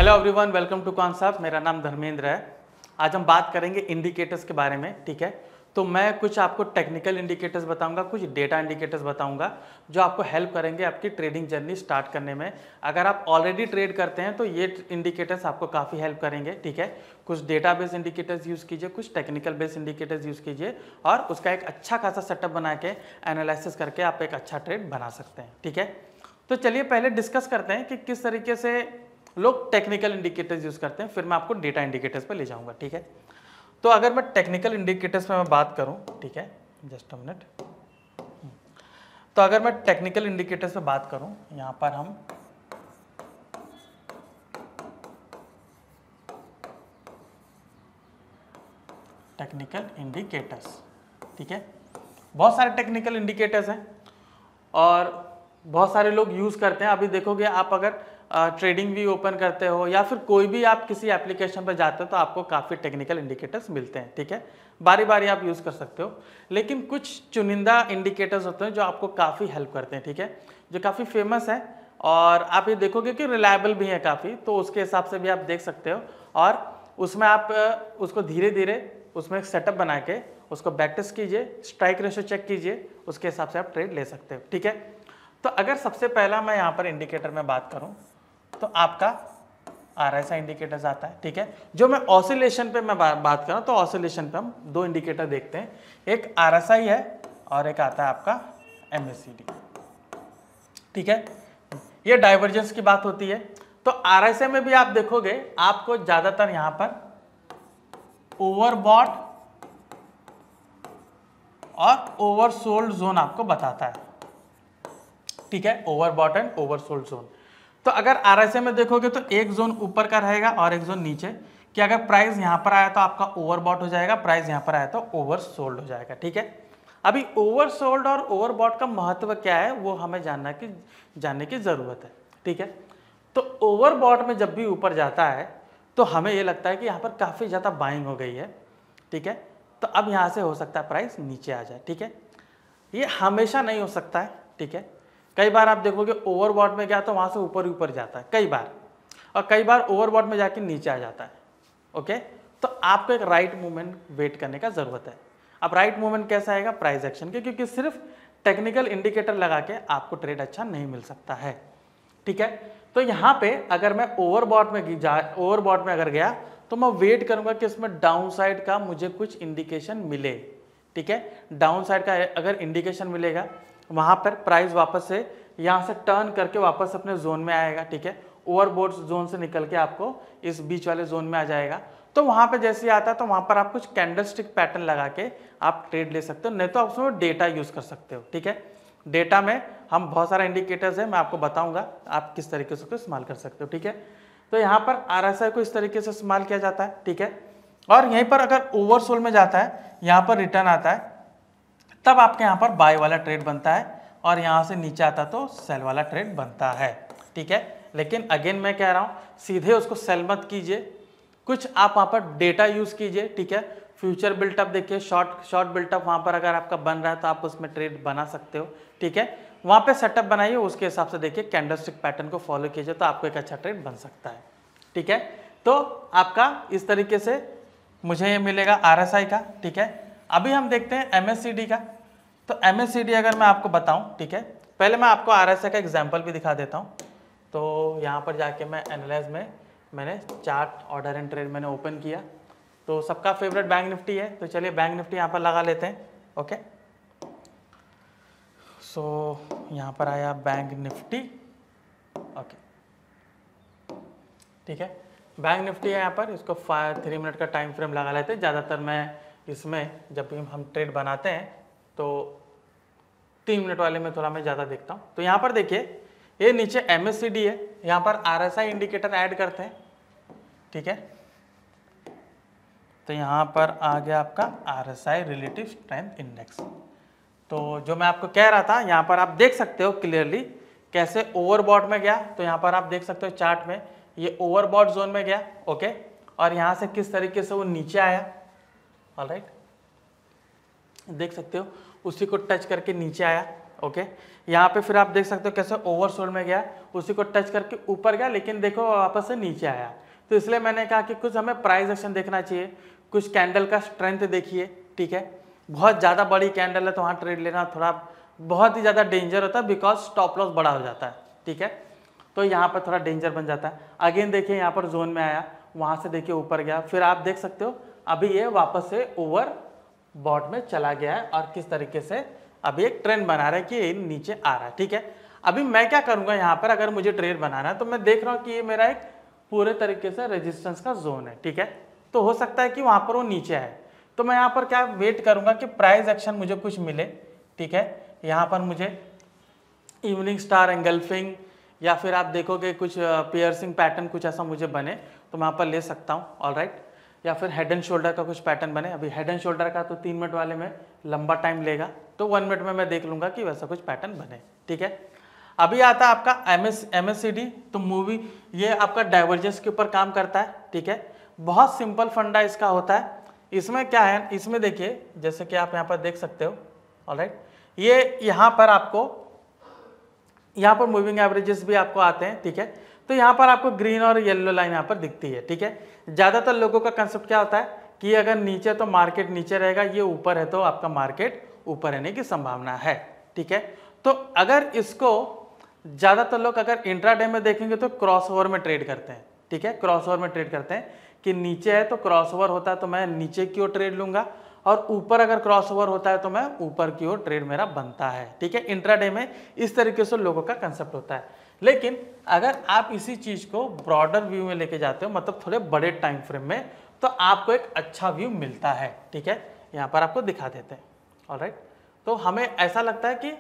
Hello everyone, welcome to concept. मेरा नाम धर्मेंद्र है। आज हम बात करेंगे इंडिकेटर्स के बारे में। ठीक है, तो मैं कुछ आपको टेक्निकल इंडिकेटर्स बताऊंगा, कुछ डेटा इंडिकेटर्स बताऊंगा जो आपको हेल्प करेंगे आपकी ट्रेडिंग जर्नी स्टार्ट करने में। अगर आप ऑलरेडी ट्रेड करते हैं तो ये इंडिकेटर्स आपको काफ़ी हेल्प करेंगे। ठीक है, कुछ डेटा बेस इंडिकेटर्स यूज़ कीजिए, कुछ टेक्निकल बेस इंडिकेटर्स यूज़ कीजिए और उसका एक अच्छा खासा सेटअप बना के एनालिसिस करके आप एक अच्छा ट्रेड बना सकते हैं। ठीक है, तो चलिए पहले डिस्कस करते हैं कि किस तरीके से लोग टेक्निकल इंडिकेटर्स यूज करते हैं, फिर मैं आपको डेटा इंडिकेटर्स पे ले जाऊंगा। ठीक है, तो अगर मैं टेक्निकल इंडिकेटर्स पे मैं बात करूं, ठीक है, जस्ट अ मिनट। तो अगर मैं टेक्निकल इंडिकेटर्स पे बात करूं, यहां पर हम टेक्निकल इंडिकेटर्स, ठीक है, बहुत सारे टेक्निकल इंडिकेटर्स हैं और बहुत सारे लोग यूज करते हैं। अभी देखोगे आप, अगर ट्रेडिंग भी ओपन करते हो या फिर कोई भी आप किसी एप्लीकेशन पर जाते हो तो आपको काफ़ी टेक्निकल इंडिकेटर्स मिलते हैं। ठीक है, बारी बारी आप यूज़ कर सकते हो, लेकिन कुछ चुनिंदा इंडिकेटर्स होते हैं जो आपको काफ़ी हेल्प करते हैं। ठीक है, जो काफ़ी फेमस है और आप ये देखोगे कि रिलायबल भी है काफ़ी, तो उसके हिसाब से भी आप देख सकते हो और उसमें आप उसको धीरे धीरे उसमें एक सेटअप बना के उसको बैक टेस्ट कीजिए, स्ट्राइक रेशियो चेक कीजिए, उसके हिसाब से आप ट्रेड ले सकते हो। ठीक है, तो अगर सबसे पहला मैं यहाँ पर इंडिकेटर में बात करूँ तो आपका RSI इंडिकेटर्स आता है। ठीक है, जो मैं ऑसिलेशन पे मैं बात करूं तो ऑसिलेशन पे हम दो इंडिकेटर देखते हैं, एक RSI है और एक आता है आपका MACD। ठीक है, ये डाइवर्जेंस की बात होती है। तो RSI में भी आप देखोगे आपको ज्यादातर यहां पर ओवरबॉट और ओवरसोल्ड जोन आपको बताता है। ठीक है, ओवरबॉट एंड ओवरसोल्ड जोन। तो अगर RSI में देखोगे तो एक जोन ऊपर का रहेगा और एक जोन नीचे, कि अगर प्राइस यहां पर आया तो आपका ओवरबॉट हो जाएगा, प्राइस यहां पर आया तो ओवरसोल्ड हो जाएगा। ठीक है, अभी ओवरसोल्ड और ओवरबॉट का महत्व क्या है वो हमें जानने की जरूरत है। ठीक है, तो ओवरबॉट में जब भी ऊपर जाता है तो हमें ये लगता है कि यहाँ पर काफ़ी ज़्यादा बाइंग हो गई है। ठीक है, तो अब यहाँ से हो सकता है प्राइस नीचे आ जाए। ठीक है, ये हमेशा नहीं हो सकता है। ठीक है, कई बार आप देखोगे ओवरबॉट में गया तो वहां से ऊपर ऊपर जाता है कई बार, और कई बार ओवरबॉट में जाके नीचे आ जाता है। ओके, तो आपको एक राइट मूवमेंट वेट करने का जरूरत है। अब राइट मूवमेंट कैसा आएगा? प्राइस एक्शन के, क्योंकि सिर्फ टेक्निकल इंडिकेटर लगा के आपको ट्रेड अच्छा नहीं मिल सकता है। ठीक है, तो यहाँ पे अगर मैं ओवरबॉट में अगर गया तो मैं वेट करूंगा कि इसमें डाउन साइड का मुझे कुछ इंडिकेशन मिले। ठीक है, डाउन साइड का अगर इंडिकेशन मिलेगा वहां पर प्राइस वापस से यहां से टर्न करके वापस अपने जोन में आएगा। ठीक है, ओवरबॉट जोन से निकल के आपको इस बीच वाले जोन में आ जाएगा। तो वहां पे जैसे ही आता है तो वहां पर आप कुछ कैंडलस्टिक पैटर्न लगा के आप ट्रेड ले सकते हो, नहीं तो आप उसमें डेटा यूज कर सकते हो। ठीक है, डेटा में हम बहुत सारा इंडिकेटर्स है, मैं आपको बताऊंगा आप किस तरीके से उसको इस्तेमाल कर सकते हो। ठीक है, तो यहाँ पर RSI को इस तरीके से इस्तेमाल किया जाता है। ठीक है, और यहीं पर अगर ओवरसोल्ड में जाता है, यहाँ पर रिटर्न आता है, तब आपके यहाँ पर बाय वाला ट्रेड बनता है और यहाँ से नीचे आता तो सेल वाला ट्रेड बनता है। ठीक है, लेकिन अगेन मैं कह रहा हूँ सीधे उसको सेल मत कीजिए, कुछ आप वहाँ पर डेटा यूज कीजिए। ठीक है, फ्यूचर बिल्टअप देखिए, शॉर्ट बिल्टअप वहाँ पर अगर आपका बन रहा है तो आप उसमें ट्रेड बना सकते हो। ठीक है, वहाँ पे सेटअप बनाइए, उसके हिसाब से देखिए, कैंडलस्टिक पैटर्न को फॉलो कीजिए तो आपको एक अच्छा ट्रेड बन सकता है। ठीक है, तो आपका इस तरीके से मुझे ये मिलेगा RSI का। ठीक है, अभी हम देखते हैं MACD का। तो MACD अगर मैं आपको बताऊं, ठीक है, पहले मैं आपको RSI का एग्जांपल भी दिखा देता हूं। तो यहाँ पर जाके मैं एनालाइज में मैंने चार्ट ऑर्डर एंड ट्रेड मैंने ओपन किया, तो सबका फेवरेट बैंक निफ्टी है, तो चलिए बैंक निफ्टी यहाँ पर लगा लेते हैं। ओके, सो यहाँ पर आया बैंक निफ्टी। ओके, ठीक है, बैंक निफ्टी है यहाँ पर, इसको 3 मिनट का टाइम फ्रेम लगा लेते हैं। ज़्यादातर मैं इसमें जब भी हम ट्रेड बनाते हैं तो 3 मिनट वाले में थोड़ा मैं ज़्यादा देखता हूँ। तो यहाँ पर देखिए, ये नीचे MACD है, यहाँ पर RSI इंडिकेटर ऐड करते हैं। ठीक है, तो यहाँ पर आ गया आपका RSI रिलेटिव स्ट्रेंथ इंडेक्स। तो जो मैं आपको कह रहा था, यहाँ पर आप देख सकते हो क्लियरली कैसे ओवरबॉट में गया, तो यहाँ पर आप देख सकते हो चार्ट में ये ओवरबॉट जोन में गया। ओके, और यहाँ से किस तरीके से वो नीचे आया। ऑलराइट, देख सकते हो उसी को टच करके नीचे आया। ओके। यहाँ पे फिर आप देख सकते हो कैसे ओवरसोल्ड में गया, उसी को टच करके ऊपर गया, लेकिन देखो वापस से नीचे आया। तो इसलिए मैंने कहा कि कुछ हमें प्राइस एक्शन देखना चाहिए, कुछ कैंडल का स्ट्रेंथ देखिए, ठीक है। बहुत ज़्यादा बड़ी कैंडल है तो वहाँ ट्रेड लेना थोड़ा बहुत ही ज़्यादा डेंजर होता है, बिकॉज स्टॉप लॉस बड़ा हो जाता है, ठीक है। तो यहाँ पर थोड़ा डेंजर बन जाता है। अगेन देखिए यहाँ पर जोन में आया, वहाँ से देखिए ऊपर गया, फिर आप देख सकते हो अभी ये वापस से ओवर बॉट में चला गया है और किस तरीके से अभी एक ट्रेंड बना रहा है कि ये नीचे आ रहा है, ठीक है। अभी मैं क्या करूँगा यहाँ पर, अगर मुझे ट्रेड बनाना है तो मैं देख रहा हूँ कि ये मेरा एक पूरे तरीके से रेजिस्टेंस का जोन है, ठीक है। तो हो सकता है कि वहाँ पर वो नीचे आए, तो मैं यहाँ पर क्या वेट करूँगा कि प्राइस एक्शन मुझे कुछ मिले, ठीक है। यहाँ पर मुझे इवनिंग स्टार एंगल्फिंग या फिर आप देखोगे कुछ पियर्सिंग पैटर्न कुछ ऐसा मुझे बने तो मैं यहाँ पर ले सकता हूँ, ऑलराइट। या फिर हेड एंड शोल्डर का कुछ पैटर्न बने। अभी हेड एंड शोल्डर का तो 3 मिनट वाले में लंबा टाइम लेगा, तो 1 मिनट में मैं देख लूँगा कि वैसा कुछ पैटर्न बने, ठीक है। अभी आता है आपका MACD, तो मूवी ये आपका डाइवर्जेंस के ऊपर काम करता है, ठीक है। बहुत सिंपल फंडा इसका होता है। इसमें क्या है, इसमें देखिए जैसे कि आप यहाँ पर देख सकते हो, ऑलराइट। ये यहाँ पर आपको यहाँ पर मूविंग एवरेजेस भी आपको आते हैं, ठीक है। तो यहाँ पर आपको ग्रीन और येलो लाइन यहाँ पर दिखती है, ठीक है। ज़्यादातर लोगों का कंसेप्ट क्या होता है कि अगर नीचे तो मार्केट नीचे रहेगा, ये ऊपर है तो आपका मार्केट ऊपर रहने की संभावना है, ठीक है। तो अगर इसको ज़्यादातर लोग अगर इंट्राडे में देखेंगे तो क्रॉसओवर में ट्रेड करते हैं, ठीक है। क्रॉसओवर में ट्रेड करते हैं कि नीचे है तो क्रॉसओवर होता है तो मैं नीचे की ओर ट्रेड लूंगा, और ऊपर अगर क्रॉसओवर होता है तो मैं ऊपर की ओर ट्रेड मेरा बनता है, ठीक है। इंट्राडे में इस तरीके से लोगों का कंसेप्ट होता है। लेकिन अगर आप इसी चीज़ को ब्रॉडर व्यू में लेके जाते हो, मतलब थोड़े बड़े टाइम फ्रेम में, तो आपको एक अच्छा व्यू मिलता है, ठीक है। यहाँ पर आपको दिखा देते हैं, ऑलराइट। तो हमें ऐसा लगता है कि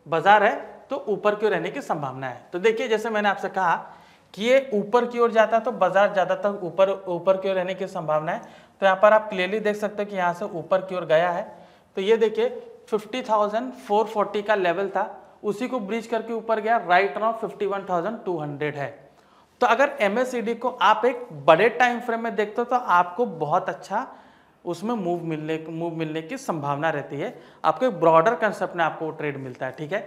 बाजार है तो ऊपर की ओर रहने की संभावना है। तो देखिए जैसे मैंने आपसे कहा कि ये ऊपर की ओर जाता है तो बाजार ज़्यादातर ऊपर की ओर रहने की संभावना है। तो यहाँ पर आप क्लियरली देख सकते हो कि यहाँ से ऊपर की ओर गया है, तो ये देखिए 50,440 का लेवल था, उसी को ब्रीच करके ऊपर गया, राइट नाउ 51,200 है। तो अगर MACD को आप एक बड़े टाइम फ्रेम में देखते हो तो आपको बहुत अच्छा उसमें मूव मिलने की संभावना रहती है। आपको एक ब्रॉडर कंसेप्ट में आपको ट्रेड मिलता है, ठीक है।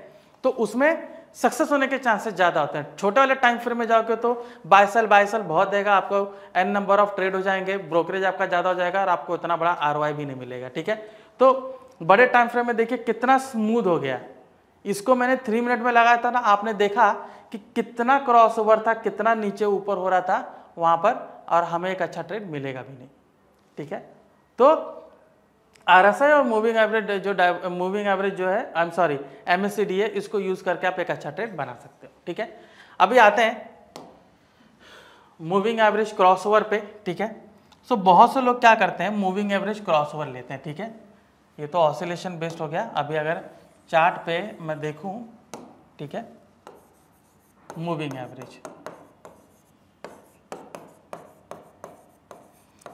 तो उसमें सक्सेस होने के चांसेस ज़्यादा होते हैं। छोटे वाले टाइम फ्रेम में जाओगे तो बाय सेल बहुत देगा, आपको n नंबर ऑफ ट्रेड हो जाएंगे, ब्रोकरेज आपका ज़्यादा हो जाएगा और आपको उतना बड़ा ROI भी नहीं मिलेगा, ठीक है। तो बड़े टाइम फ्रेम में देखिए कितना स्मूथ हो गया। इसको मैंने 3 मिनट में लगाया था ना, आपने देखा कि कितना क्रॉसओवर था, कितना नीचे ऊपर हो रहा था वहाँ पर, और हमें एक अच्छा ट्रेड मिलेगा भी नहीं, ठीक है। तो RSI और मूविंग एवरेज जो है, MACD है, इसको यूज करके आप एक अच्छा ट्रेड बना सकते हो, ठीक है। अभी आते हैं मूविंग एवरेज क्रॉसओवर पे, ठीक है। सो बहुत से लोग क्या करते हैं, मूविंग एवरेज क्रॉसओवर लेते हैं, ठीक है। ये तो ऑसिलेशन बेस्ड हो गया। अभी अगर चार्ट पे मैं देखूं, ठीक है, मूविंग एवरेज,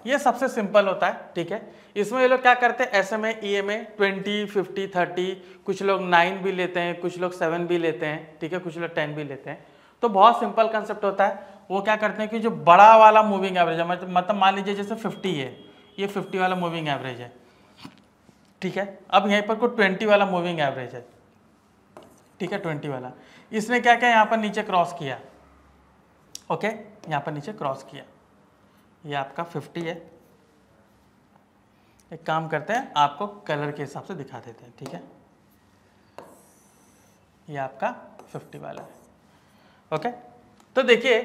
ये सबसे सिंपल होता है, ठीक है। इसमें ये लोग क्या करते हैं, SMA EMA 20 50 30, कुछ लोग 9 भी लेते हैं, कुछ लोग 7 भी लेते हैं, ठीक है, कुछ लोग 10 भी लेते हैं। तो बहुत सिंपल कंसेप्ट होता है। वो क्या करते हैं कि जो बड़ा वाला मूविंग एवरेज है, मतलब मान लीजिए जैसे 50 है, ये 50 वाला मूविंग एवरेज है, ठीक है। अब यहीं पर कोई 20 वाला मूविंग एवरेज है, ठीक है, 20 वाला। इसने क्या किया, यहाँ पर नीचे क्रॉस किया, ओके, यहाँ पर नीचे क्रॉस किया। ये आपका 50 है। एक काम करते हैं, आपको कलर के हिसाब से दिखा देते हैं, ठीक है। ये आपका 50 वाला है, ओके। तो देखिए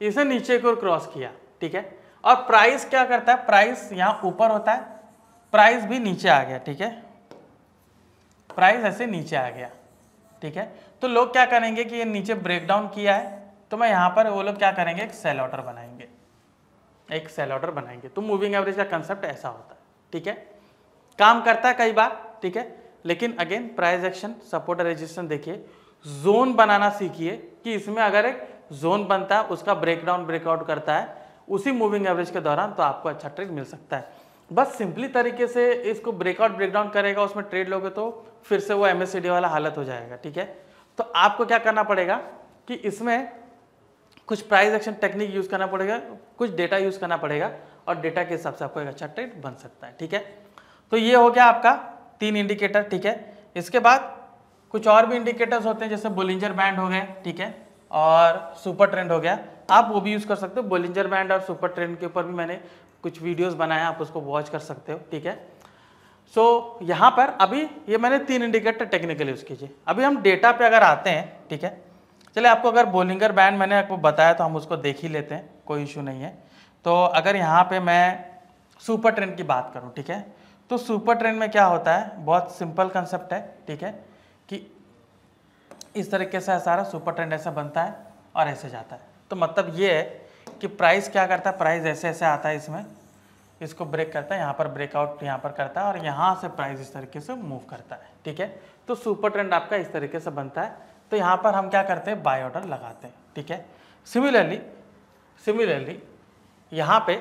इसे नीचे की ओर क्रॉस किया, ठीक है। और प्राइस क्या करता है, प्राइस यहाँ ऊपर होता है, प्राइस भी नीचे आ गया, ठीक है। प्राइस ऐसे नीचे आ गया, ठीक है। तो लोग क्या करेंगे कि ये नीचे ब्रेकडाउन किया है, तो मैं यहाँ पर वो लोग क्या करेंगे, एक सेल ऑर्डर बनाएंगे, एक सेल ऑर्डर बनाएंगे। तो मूविंग एवरेज का कंसेप्ट ऐसा होता है, ठीक है। काम करता है कई बार, ठीक है। लेकिन अगेन प्राइस एक्शन, सपोर्ट और रेजिस्टेंस देखिए, जोन बनाना सीखिए कि इसमें अगर एक जोन बनता है, उसका ब्रेकडाउन ब्रेकआउट करता है उसी मूविंग एवरेज के दौरान, तो आपको अच्छा ट्रेड मिल सकता है। बस सिंपली तरीके से इसको ब्रेकआउट ब्रेकडाउन करेगा, उसमें ट्रेड लोगे तो फिर से वो MACD वाला हालत हो जाएगा, ठीक है। तो आपको क्या करना पड़ेगा कि इसमें कुछ प्राइस एक्शन टेक्निक यूज करना पड़ेगा, कुछ डेटा यूज करना पड़ेगा, और डेटा के हिसाब से आपको एक अच्छा ट्रेड बन सकता है, ठीक है। तो ये हो गया आपका 3 इंडिकेटर, ठीक है। इसके बाद कुछ और भी इंडिकेटर्स होते हैं जैसे बोलिंजर बैंड हो गए, ठीक है, और सुपर ट्रेंड हो गया, आप वो भी यूज़ कर सकते हो। बोलिंजर बैंड और सुपर ट्रेंड के ऊपर भी मैंने कुछ वीडियोस बनाए, आप उसको वॉच कर सकते हो, ठीक है। सो यहाँ पर अभी ये मैंने 3 इंडिकेटर टेक्निकली यूज़ कीजिए। अभी हम डेटा पे अगर आते हैं, ठीक है, चलिए आपको अगर बोलिंजर बैंड मैंने आपको बताया तो हम उसको देख ही लेते हैं, कोई इशू नहीं है। तो अगर यहाँ पे मैं सुपर ट्रेंड की बात करूँ, ठीक है, तो सुपर ट्रेंड में क्या होता है, बहुत सिंपल कंसेप्ट है, ठीक है, कि इस तरीके से सारा सुपर ट्रेंड ऐसा बनता है और ऐसे जाता है। तो मतलब ये है कि प्राइस क्या करता है, प्राइस ऐसे ऐसे आता है, इसमें इसको ब्रेक करता है, यहाँ पर ब्रेकआउट यहाँ पर करता है और यहाँ से प्राइस इस तरीके से मूव करता है, ठीक है। तो सुपर ट्रेंड आपका इस तरीके से बनता है। तो यहाँ पर हम क्या करते हैं, बाय ऑर्डर लगाते हैं, ठीक है। सिमिलरली यहाँ पे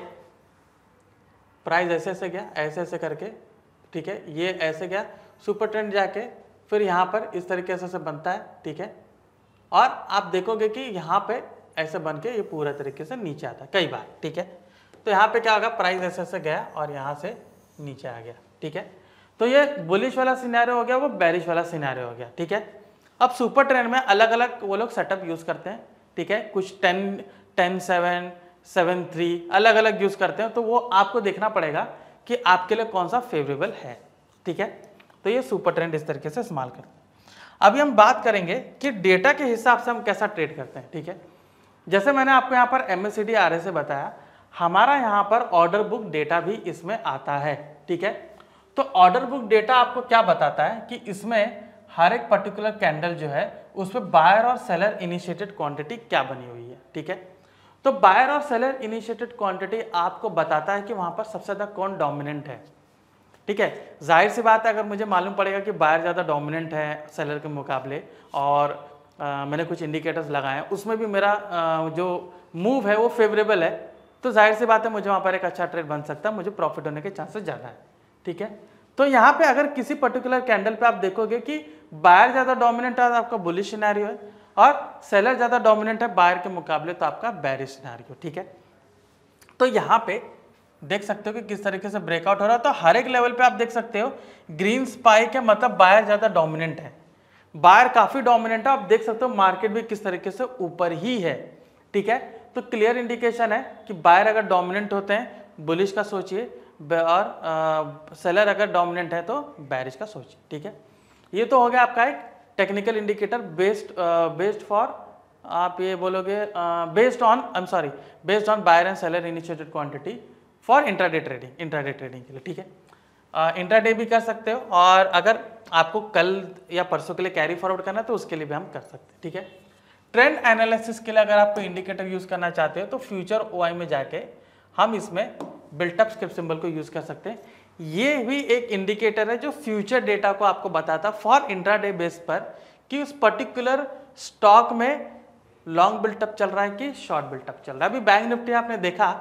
प्राइस ऐसे ऐसे गया, ऐसे ऐसे करके, ठीक है, ये ऐसे गया, सुपर ट्रेंड जाके फिर यहाँ पर इस तरीके से बनता है, ठीक है। और आप देखोगे कि यहाँ पे ऐसे बन के ये पूरा तरीके से नीचे आता है कई बार, ठीक है। तो यहाँ पे क्या होगा, प्राइस ऐसे ऐसे गया और यहाँ से नीचे आ गया, ठीक है। तो ये बुलिश वाला सिनेरियो हो गया, वो बेरिश वाला सिनेरियो हो गया, ठीक है। अब सुपर ट्रेंड में अलग अलग वो लोग सेटअप यूज़ करते हैं, ठीक है, कुछ 10-7, 7-3 अलग अलग यूज़ करते हैं। तो वो आपको देखना पड़ेगा कि आपके लिए कौन सा फेवरेबल है, ठीक है। तो ये सुपर ट्रेंड इस तरीके से इस्तेमाल करते हैं। अभी हम बात करेंगे कि डेटा के हिसाब से हम कैसा ट्रेड करते हैं, ठीक है। जैसे मैंने आपको यहाँ पर MACD RSI बताया, हमारा यहाँ पर ऑर्डर बुक डेटा भी इसमें आता है, ठीक है। तो ऑर्डर बुक डेटा आपको क्या बताता है कि इसमें हर एक पर्टिकुलर कैंडल जो है उस पर बायर और सेलर इनिशिएटेड क्वांटिटी क्या बनी हुई है, ठीक है। तो बायर और सेलर इनिशिएटेड क्वांटिटी आपको बताता है कि वहां पर सबसे ज्यादा कौन डोमिनेंट है, ठीक है। जाहिर सी बात है, अगर मुझे मालूम पड़ेगा कि बायर ज़्यादा डोमिनेंट है सेलर के मुकाबले और मैंने कुछ इंडिकेटर्स लगाए हैं, उसमें भी मेरा जो मूव है वो फेवरेबल है, तो जाहिर सी बात है मुझे वहाँ पर एक अच्छा ट्रेड बन सकता है, मुझे प्रॉफिट होने के चांसेस ज़्यादा है, ठीक है। तो यहाँ पे अगर किसी पर्टिकुलर कैंडल पे आप देखोगे कि बायर ज़्यादा डोमिनेंट है, आपका बुलिश सिनेरियो है, और सेलर ज़्यादा डोमिनेंट है बायर के मुकाबले, तो आपका बेरिश सिनेरियो, ठीक है। तो यहाँ पे देख सकते हो कि किस तरीके से ब्रेकआउट हो रहा है। तो हर एक लेवल पे आप देख सकते हो ग्रीन स्पाइक है, मतलब बायर ज़्यादा डोमिनेंट है, बायर काफ़ी डोमिनेंट है। आप देख सकते हो मार्केट भी किस तरीके से ऊपर ही है, ठीक है। तो क्लियर इंडिकेशन है कि बायर अगर डोमिनेंट होते हैं बुलिश का सोचिए, और सेलर अगर डोमिनेंट है तो बेरिश का सोचिए, ठीक है। ये तो हो गया आपका एक टेक्निकल इंडिकेटर बेस्ड फॉर, आप ये बोलोगे based on buyer and seller initiated quantity for intraday trading के लिए, ठीक है। इंट्राडे भी कर सकते हो, और अगर आपको कल या परसों के लिए कैरी फॉरवर्ड करना है तो उसके लिए भी हम कर सकते हैं, ठीक है। ट्रेंड एनालिसिस के लिए अगर आपको इंडिकेटर यूज करना चाहते हो तो फ्यूचर OI में जाके हम इसमें बिल्टअप स्क्रिप्ट सिंबल को यूज कर सकते हैं। ये भी एक इंडिकेटर है जो फ्यूचर डेटा को आपको बताता है फॉर इंट्राडे बेस पर कि उस पर्टिकुलर स्टॉक में लॉन्ग बिल्टअप चल रहा है कि शॉर्ट बिल्टअप चल रहा है। अभी बैंक निफ्टी आपने देखा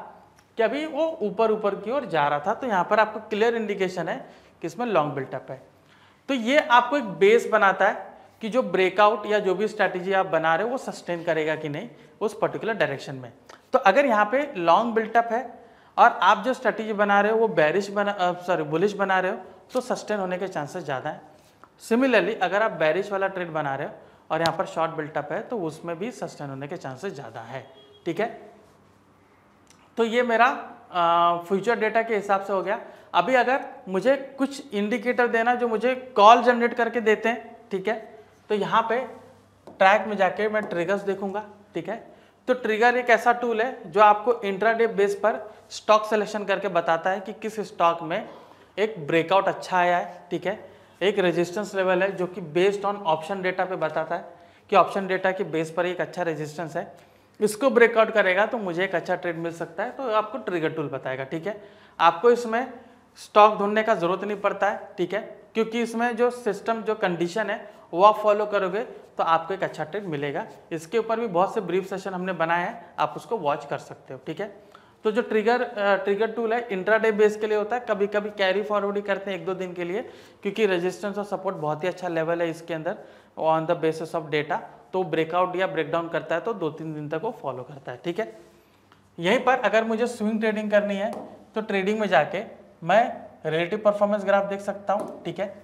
कि अभी वो ऊपर की ओर जा रहा था, तो यहाँ पर आपको क्लियर इंडिकेशन है कि इसमें लॉन्ग बिल्टअप है। तो ये आपको एक बेस बनाता है कि जो ब्रेकआउट या जो भी स्ट्रैटेजी आप बना रहे हो वो सस्टेन करेगा कि नहीं उस पर्टिकुलर डायरेक्शन में। तो अगर यहाँ पे लॉन्ग बिल्टअप है और आप जो स्ट्रैटेजी बना रहे हो वो बुलिश बना रहे हो तो सस्टेन होने के चांसेस ज़्यादा हैं। सिमिलरली अगर आप बेरिश वाला ट्रेड बना रहे हो और यहाँ पर शॉर्ट बिल्टअप है तो उसमें भी सस्टेन होने के चांसेस ज़्यादा है, ठीक है। तो ये मेरा फ्यूचर डेटा के हिसाब से हो गया। अभी अगर मुझे कुछ इंडिकेटर देना जो मुझे कॉल जनरेट करके देते हैं, ठीक है, तो यहाँ पे ट्रैक में जाके मैं ट्रिगर्स देखूंगा, ठीक है। तो ट्रिगर एक ऐसा टूल है जो आपको इंट्राडे बेस पर स्टॉक सिलेक्शन करके बताता है कि किस स्टॉक में एक ब्रेकआउट अच्छा आया है, ठीक है। एक रेजिस्टेंस लेवल है जो कि बेस्ड ऑन ऑप्शन डेटा पे बताता है कि ऑप्शन डेटा के बेस पर एक अच्छा रेजिस्टेंस है, इसको ब्रेकआउट करेगा तो मुझे एक अच्छा ट्रेड मिल सकता है, तो आपको ट्रिगर टूल बताएगा, ठीक है। आपको इसमें स्टॉक ढूंढने का जरूरत नहीं पड़ता है, ठीक है, क्योंकि इसमें जो सिस्टम जो कंडीशन है वो आप फॉलो करोगे तो आपको एक अच्छा ट्रेड मिलेगा। इसके ऊपर भी बहुत से ब्रीफ सेशन हमने बनाए हैं, आप उसको वॉच कर सकते हो, ठीक है। तो जो ट्रिगर टूल है इंट्राडे बेस के लिए होता है, कभी कभी कैरी फॉरवर्ड ही करते हैं 1-2 दिन के लिए, क्योंकि रेजिस्टेंस और सपोर्ट बहुत ही अच्छा लेवल है इसके अंदर on the basis of data. तो ब्रेकआउट या ब्रेकडाउन करता है तो 2-3 दिन तक वो फॉलो करता है, ठीक है। यहीं पर अगर मुझे स्विंग ट्रेडिंग करनी है तो ट्रेडिंग में जाके मैं रिलेटिव परफॉर्मेंस ग्राफ देख सकता हूँ, ठीक है।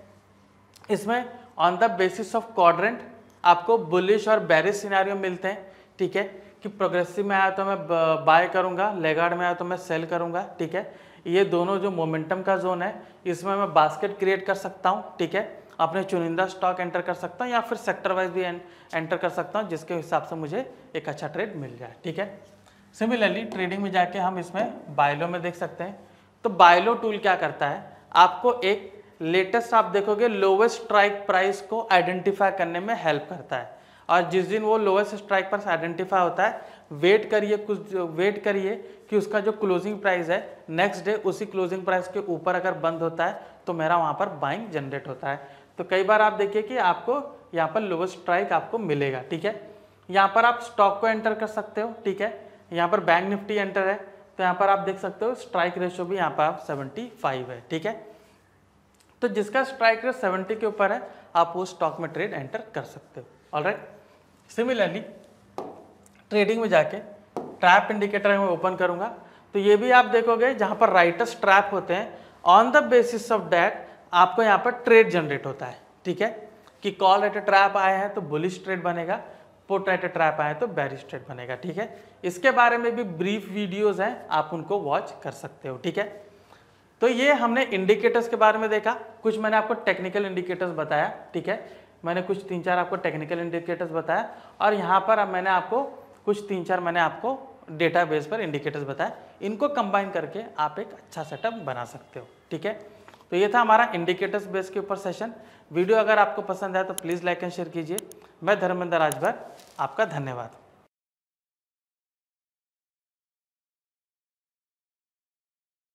इसमें on the basis of quadrant आपको बुलिश और बेरिश सिनेरियो मिलते हैं, ठीक है, कि प्रोग्रेसिव में आया तो मैं बाय करूंगा, लेगार्ड में आया तो मैं सेल करूंगा, ठीक है। ये दोनों जो मोमेंटम का जोन है इसमें मैं बास्केट क्रिएट कर सकता हूँ, ठीक है, अपने चुनिंदा स्टॉक एंटर कर सकता हूँ या फिर सेक्टर वाइज भी एंटर कर सकता हूँ, जिसके हिसाब से मुझे एक अच्छा ट्रेड मिल जाए, ठीक है। सिमिलरली ट्रेडिंग में जाके हम इसमें बायलो में देख सकते हैं। तो बायलो टूल क्या करता है, आपको एक लेटेस्ट आप देखोगे लोवेस्ट स्ट्राइक प्राइस को आइडेंटिफाई करने में हेल्प करता है, और जिस दिन वो लोवेस्ट स्ट्राइक प्राइस आइडेंटिफाई होता है वेट करिए कि उसका जो क्लोजिंग प्राइस है नेक्स्ट डे उसी क्लोजिंग प्राइस के ऊपर अगर बंद होता है तो मेरा वहाँ पर बाइंग जनरेट होता है। तो कई बार आप देखिए कि आपको यहाँ पर लोवेस्ट स्ट्राइक आपको मिलेगा, ठीक है। यहाँ पर आप स्टॉक को एंटर कर सकते हो, ठीक है, यहाँ पर बैंक निफ्टी एंटर है तो यहाँ पर आप देख सकते हो स्ट्राइक रेशो भी यहाँ पर आप 75 है, ठीक है। तो जिसका स्ट्राइक रेट 70 के ऊपर है आप वो स्टॉक में ट्रेड एंटर कर सकते हो। ऑलराइट, सिमिलरली ट्रेडिंग में जाके ट्रैप इंडिकेटर मैं ओपन करूंगा तो ये भी आप देखोगे जहां पर राइटर्स ट्रैप होते हैं, on the basis of that आपको यहाँ पर ट्रेड जनरेट होता है, ठीक है, कि कॉल एट ट्रैप आए हैं तो बुलिश ट्रेड बनेगा, पुट एट ट्रैप आए तो बेरिश ट्रेड बनेगा, ठीक है। इसके बारे में भी ब्रीफ वीडियोस हैं, आप उनको वॉच कर सकते हो, ठीक है। तो ये हमने इंडिकेटर्स के बारे में देखा, कुछ मैंने आपको टेक्निकल इंडिकेटर्स बताया, ठीक है, मैंने कुछ 3-4 आपको टेक्निकल इंडिकेटर्स बताया, और यहाँ पर मैंने आपको कुछ 3-4 मैंने आपको डेटाबेस पर इंडिकेटर्स बताया। इनको कंबाइन करके आप एक अच्छा सेटअप बना सकते हो, ठीक है। तो ये था हमारा इंडिकेटर्स बेस के ऊपर सेशन। वीडियो अगर आपको पसंद आया तो प्लीज़ लाइक एंड शेयर कीजिए। मैं धर्मेंद्र राजभर, आपका धन्यवाद।